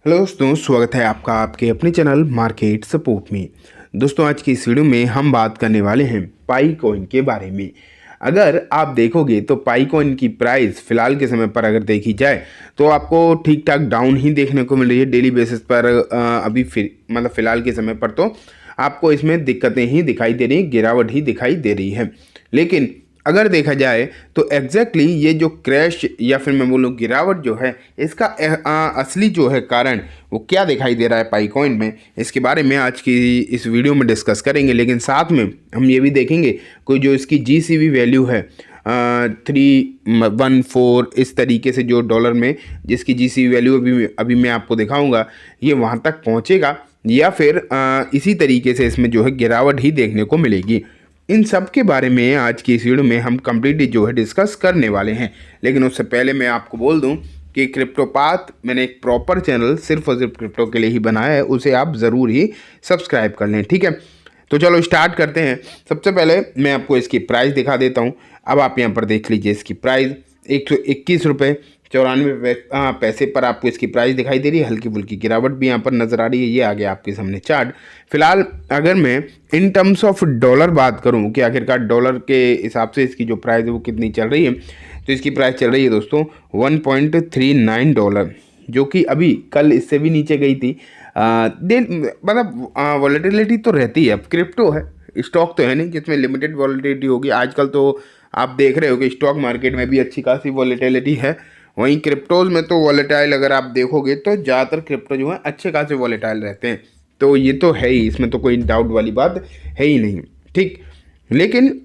Hello दोस्तों, स्वागत है आपका आपके अपने चैनल मार्केट सपोर्ट में। दोस्तों, आज की इस वीडियो में हम बात करने वाले हैं पाई कॉइन के बारे में। अगर आप देखोगे तो पाई कॉइन की प्राइस फिलहाल के समय पर अगर देखी जाए तो आपको ठीक ठाक डाउन ही देखने को मिल रही है डेली बेसिस पर। अभी मतलब फिलहाल के समय पर तो आपको इसमें दिक्कतें ही दिखाई दे रही, गिरावट ही दिखाई दे रही है। लेकिन अगर देखा जाए तो एग्जैक्टली ये जो क्रैश या फिर मैं बोलूँ गिरावट जो है, इसका असली जो है कारण वो क्या दिखाई दे रहा है पाई कॉइन में, इसके बारे में आज की इस वीडियो में डिस्कस करेंगे। लेकिन साथ में हम ये भी देखेंगे कोई जो इसकी GCV वैल्यू है 314, इस तरीके से जो डॉलर में जिसकी GCV वैल्यू अभी मैं आपको दिखाऊंगा, ये वहाँ तक पहुँचेगा या फिर इसी तरीके से इसमें जो है गिरावट ही देखने को मिलेगी। इन सब के बारे में आज की इस वीडियो में हम कंप्लीटली जो है डिस्कस करने वाले हैं। लेकिन उससे पहले मैं आपको बोल दूं कि क्रिप्टोपाथ मैंने एक प्रॉपर चैनल सिर्फ और सिर्फ क्रिप्टो के लिए ही बनाया है, उसे आप ज़रूर ही सब्सक्राइब कर लें, ठीक है। तो चलो स्टार्ट करते हैं। सबसे पहले मैं आपको इसकी प्राइस दिखा देता हूँ। अब आप यहाँ पर देख लीजिए, इसकी प्राइस 121 रुपये 94 पैसे पर आपको इसकी प्राइस दिखाई दे रही है। हल्की फुल्की गिरावट भी यहाँ पर नज़र आ रही है। ये आ गया आपके सामने चार्ट। फिलहाल अगर मैं इन टर्म्स ऑफ डॉलर बात करूँ कि आखिरकार डॉलर के हिसाब से इसकी जो प्राइस है वो कितनी चल रही है, तो इसकी प्राइस चल रही है दोस्तों 1.39 डॉलर, जो कि अभी कल इससे भी नीचे गई थी। मतलब वॉलेटिलिटी तो रहती है। अब क्रिप्टो है, स्टॉक तो है नहीं जिसमें लिमिटेड वॉलेटिलिटी होगी। आजकल तो आप देख रहे हो कि स्टॉक मार्केट में भी अच्छी खासी वॉलेटिलिटी है। वहीं क्रिप्टोज़ में तो वॉलेटाइल अगर आप देखोगे तो ज़्यादातर क्रिप्टो जो है अच्छे खासे वॉलेटाइल रहते हैं। तो ये तो है ही, इसमें तो कोई डाउट वाली बात है ही नहीं, ठीक। लेकिन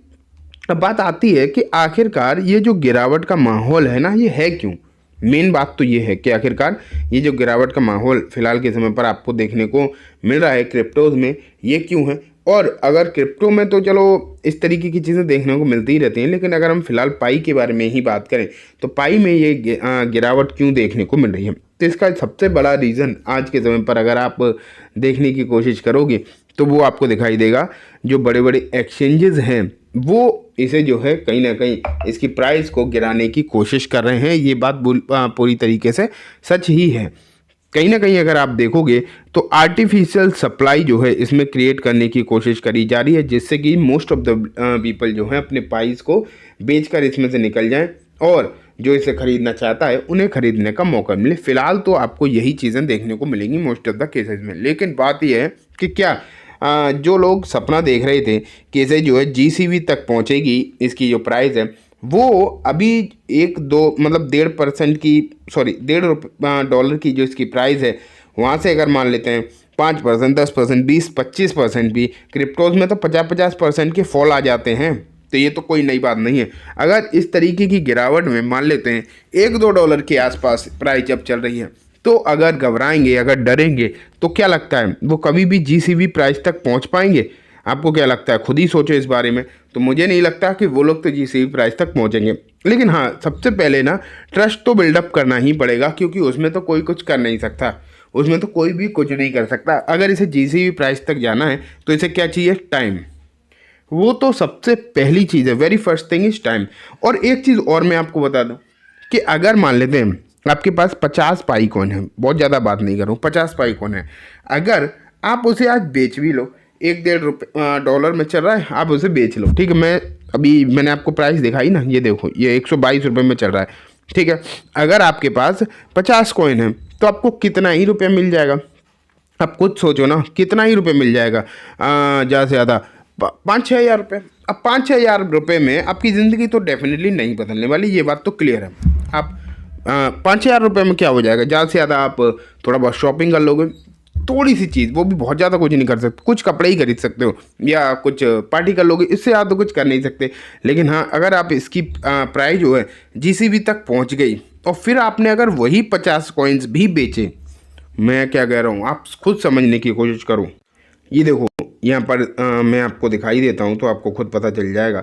अब बात आती है कि आखिरकार ये जो गिरावट का माहौल है ना, ये है क्यों। मेन बात तो ये है कि आखिरकार ये जो गिरावट का माहौल फिलहाल के समय पर आपको देखने को मिल रहा है क्रिप्टोज़ में, ये क्यों है। और अगर क्रिप्टो में तो चलो इस तरीके की चीज़ें देखने को मिलती ही रहती हैं, लेकिन अगर हम फिलहाल पाई के बारे में ही बात करें तो पाई में ये गिरावट क्यों देखने को मिल रही है, तो इसका सबसे बड़ा रीज़न आज के समय पर अगर आप देखने की कोशिश करोगे तो वो आपको दिखाई देगा। जो बड़े बड़े एक्सचेंजेस हैं वो इसे जो है कहीं ना कहीं इसकी प्राइस को गिराने की कोशिश कर रहे हैं। ये बात पूरी तरीके से सच ही है। कहीं ना कहीं अगर आप देखोगे तो आर्टिफिशियल सप्लाई जो है इसमें क्रिएट करने की कोशिश करी जा रही है, जिससे कि मोस्ट ऑफ द पीपल जो है अपने प्राइस को बेचकर इसमें से निकल जाएं और जो इसे खरीदना चाहता है उन्हें खरीदने का मौका मिले। फिलहाल तो आपको यही चीज़ें देखने को मिलेंगी मोस्ट ऑफ द केसेस में। लेकिन बात यह है कि क्या जो लोग सपना देख रहे थे कि इसे जो है GCV तक पहुंचेगी, इसकी जो प्राइस है वो अभी 1-2 मतलब 1.5% की, सॉरी $1.5 की जो इसकी प्राइस है, वहाँ से अगर मान लेते हैं 5%, 10%, 20-25% भी क्रिप्टोज में तो 50-50% के फॉल आ जाते हैं। तो ये तो कोई नई बात नहीं है। अगर इस तरीके की गिरावट में मान लेते हैं $1-2 के आसपास प्राइस जब चल रही है, तो अगर घबराएंगे, अगर डरेंगे, तो क्या लगता है वो कभी भी GCV प्राइस तक पहुंच पाएंगे? आपको क्या लगता है? खुद ही सोचो इस बारे में। तो मुझे नहीं लगता कि वो लोग तो GCV प्राइस तक पहुंचेंगे। लेकिन हाँ, सबसे पहले ना ट्रस्ट तो बिल्डअप करना ही पड़ेगा, क्योंकि उसमें तो कोई कुछ कर नहीं सकता, उसमें तो कोई भी कुछ नहीं कर सकता। अगर इसे GCV प्राइस तक जाना है तो इसे क्या चाहिए? टाइम। वो तो सबसे पहली चीज़ है, very first thing is time. और एक चीज़ और मैं आपको बता दूं कि अगर मान लेते हैं आपके पास 50 पाई कॉइन है, बहुत ज़्यादा बात नहीं करूँ, 50 पाई कॉइन है, अगर आप उसे आज बेच भी लो, $1-1.5 में चल रहा है, आप उसे बेच लो, ठीक है। मैंने आपको प्राइस दिखाई ना, ये देखो, ये 122 रुपये में चल रहा है, ठीक है। अगर आपके पास 50 कॉइन है तो आपको कितना ही रुपया मिल जाएगा? आप खुद सोचो ना, कितना ही रुपये मिल जाएगा? ज़्यादा से ज़्यादा 5-6 हज़ार रुपये। अब 5-6 हज़ार रुपये में आपकी ज़िंदगी तो डेफिनेटली नहीं बदलने वाली, ये बात तो क्लियर है। आप 5-6 हज़ार रुपये में क्या हो जाएगा? ज़्यादा से ज़्यादा आप थोड़ा बहुत शॉपिंग कर लोगे, थोड़ी सी चीज़, वो भी बहुत ज़्यादा कुछ नहीं कर सकते, कुछ कपड़े ही खरीद सकते हो या कुछ पार्टी कर लोगे, इससे ज़्यादा तो कुछ कर नहीं सकते। लेकिन हाँ, अगर आप इसकी प्राइस जो है GCV तक पहुँच गई और फिर आपने अगर वही 50 कॉइन्स भी बेचे, मैं क्या कह रहा हूँ, आप खुद समझने की कोशिश करो। ये देखो यहाँ पर मैं आपको दिखाई देता हूँ तो आपको खुद पता चल जाएगा।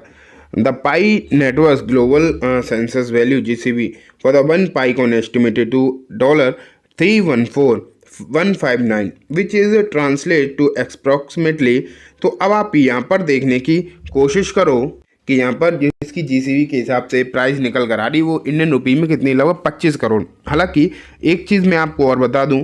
The Pi Network global consensus value GCV for the 1 Pi coin estimated to $314,159 which is translate to approximately. तो अब आप यहाँ पर देखने की कोशिश करो कि यहाँ पर जिसकी GCV के हिसाब से प्राइस निकल कर आ रही वो इंडियन रुपी में कितनी, लगभग 25 करोड़। हालांकि एक चीज़ मैं आपको और बता दूं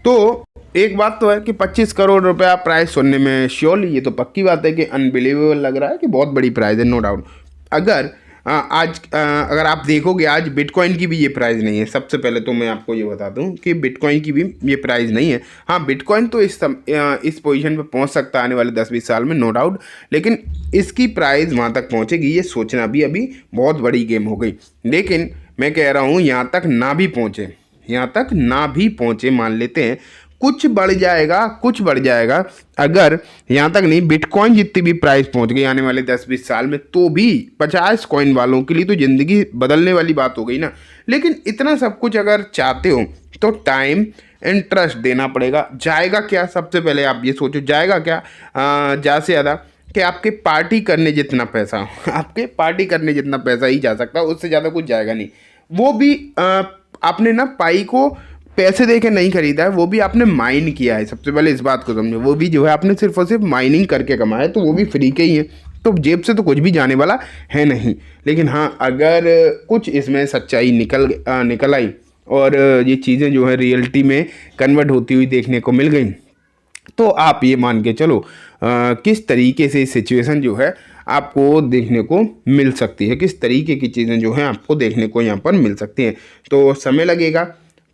तो एक बात तो है कि 25 करोड़ रुपया प्राइस सुनने में श्योरली ये तो पक्की बात है कि अनबिलीवेबल लग रहा है कि बहुत बड़ी प्राइस है, नो डाउट। अगर अगर आप देखोगे आज बिटकॉइन की भी ये प्राइस नहीं है। सबसे पहले तो मैं आपको ये बता दूं कि बिटकॉइन की भी ये प्राइस नहीं है। हाँ, बिटकॉइन तो इस पोजीशन पे पहुंच सकता है आने वाले 10-20 साल में, नो डाउट, लेकिन इसकी प्राइस वहां तक पहुंचेगी ये सोचना भी अभी बहुत बड़ी गेम हो गई। लेकिन मैं कह रहा हूँ यहाँ तक ना भी पहुँचे, यहाँ तक ना भी पहुँचे, मान लेते हैं कुछ बढ़ जाएगा, कुछ बढ़ जाएगा। अगर यहाँ तक नहीं, बिटकॉइन जितनी भी प्राइस पहुँच गई आने वाले 10-20 साल में, तो भी 50 कॉइन वालों के लिए तो ज़िंदगी बदलने वाली बात हो गई ना। लेकिन इतना सब कुछ अगर चाहते हो तो टाइम एंड ट्रस्ट देना पड़ेगा। जाएगा क्या, सबसे पहले आप ये सोचो, जाएगा क्या ज़्यादा से ज़्यादा कि आपके पार्टी करने जितना पैसा आपके पार्टी करने जितना पैसा ही जा सकता है, उससे ज़्यादा कुछ जाएगा नहीं। वो भी आपने ना पाई को पैसे दे के नहीं खरीदा है, वो भी आपने माइन किया है। सबसे पहले इस बात को समझो, वो भी जो है आपने सिर्फ और सिर्फ माइनिंग करके कमाया है, तो वो भी फ्री के ही है, तो जेब से तो कुछ भी जाने वाला है नहीं। लेकिन हाँ, अगर कुछ इसमें सच्चाई निकल आई और ये चीज़ें जो है रियलिटी में कन्वर्ट होती हुई देखने को मिल गई, तो आप ये मान के चलो किस तरीके से सिचुएशन जो है आपको देखने को मिल सकती है, किस तरीके की चीज़ें जो हैं आपको देखने को यहाँ पर मिल सकती हैं। तो समय लगेगा,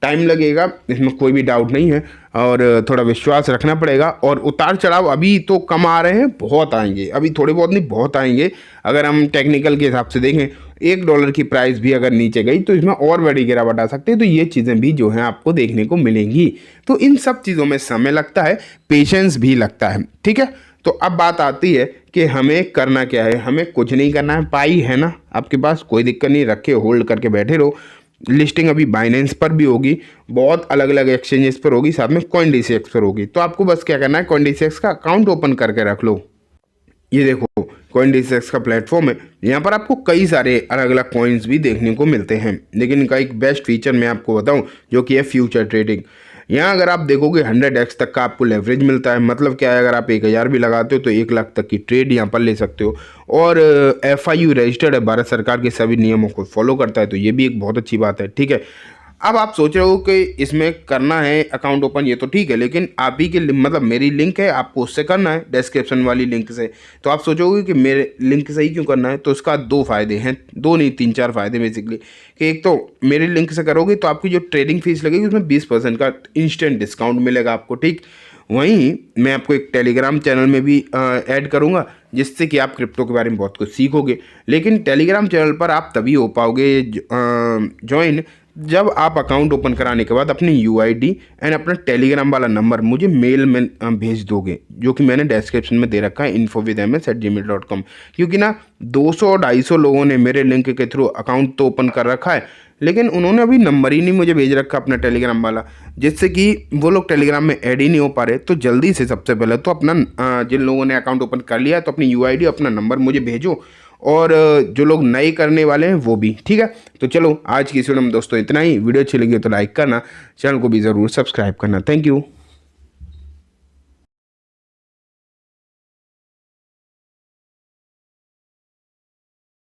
टाइम लगेगा, इसमें कोई भी डाउट नहीं है, और थोड़ा विश्वास रखना पड़ेगा। और उतार चढ़ाव अभी तो कम आ रहे हैं, बहुत आएंगे, अभी थोड़े बहुत नहीं, बहुत आएंगे। अगर हम टेक्निकल के हिसाब से देखें, $1 की प्राइस भी अगर नीचे गई तो इसमें और बड़ी गिरावट आ सकती है। तो ये चीज़ें भी जो हैं आपको देखने को मिलेंगी। तो इन सब चीज़ों में समय लगता है, पेशेंस भी लगता है, ठीक है। तो अब बात आती है कि हमें करना क्या है। हमें कुछ नहीं करना है, पाई है ना आपके पास, कोई दिक्कत नहीं, रखे होल्ड करके बैठे रहो। लिस्टिंग अभी बाइनेंस पर भी होगी, बहुत अलग अलग एक्सचेंजेस पर होगी, साथ में CoinDCX पर होगी। तो आपको बस क्या करना है, CoinDCX का अकाउंट ओपन करके रख लो। ये देखो CoinDCX का प्लेटफॉर्म है, यहाँ पर आपको कई सारे अलग अलग कॉइन्स भी देखने को मिलते हैं। लेकिन इनका एक बेस्ट फीचर मैं आपको बताऊं, जो कि है फ्यूचर ट्रेडिंग। यहाँ अगर आप देखोगे 100x तक का आपको लेवरेज मिलता है। मतलब क्या है, अगर आप 1000 भी लगाते हो तो 1 लाख तक की ट्रेड यहाँ पर ले सकते हो। और FIU रजिस्टर्ड है, भारत सरकार के सभी नियमों को फॉलो करता है, तो ये भी एक बहुत अच्छी बात है, ठीक है। अब आप सोच रहे हो कि इसमें करना है अकाउंट ओपन, ये तो ठीक है, लेकिन आप ही के मतलब मेरी लिंक है, आपको उससे करना है, डिस्क्रिप्शन वाली लिंक से। तो आप सोचोगे कि मेरे लिंक से ही क्यों करना है, तो इसका 2 फायदे हैं, 2 नहीं 3-4 फायदे बेसिकली। कि एक तो मेरी लिंक से करोगे तो आपकी जो ट्रेडिंग फीस लगेगी उसमें 20% का इंस्टेंट डिस्काउंट मिलेगा आपको, ठीक। वहीं मैं आपको एक टेलीग्राम चैनल में भी ऐड करूंगा, जिससे कि आप क्रिप्टो के बारे में बहुत कुछ सीखोगे। लेकिन टेलीग्राम चैनल पर आप तभी हो पाओगे ज्वाइन जब आप अकाउंट ओपन कराने के बाद अपनी UID एंड अपना टेलीग्राम वाला नंबर मुझे मेल में भेज दोगे, जो कि मैंने डिस्क्रिप्शन में दे रखा है info@ms@gmail.com। क्योंकि ना 200-250 लोगों ने मेरे लिंक के थ्रू अकाउंट तो ओपन कर रखा है, लेकिन उन्होंने अभी नंबर ही नहीं मुझे भेज रखा अपना टेलीग्राम वाला, जिससे कि वो लोग टेलीग्राम में ऐड ही नहीं हो पा रहे। तो जल्दी से सबसे पहले तो अपना जिन लोगों ने अकाउंट ओपन कर लिया है तो अपनी UID अपना नंबर मुझे भेजो, और जो लोग नए करने वाले हैं वो भी, ठीक है। तो चलो आज की इस वीडियो में दोस्तों इतना ही। वीडियो अच्छी लगी तो लाइक करना, चैनल को भी ज़रूर सब्सक्राइब करना। Thank you.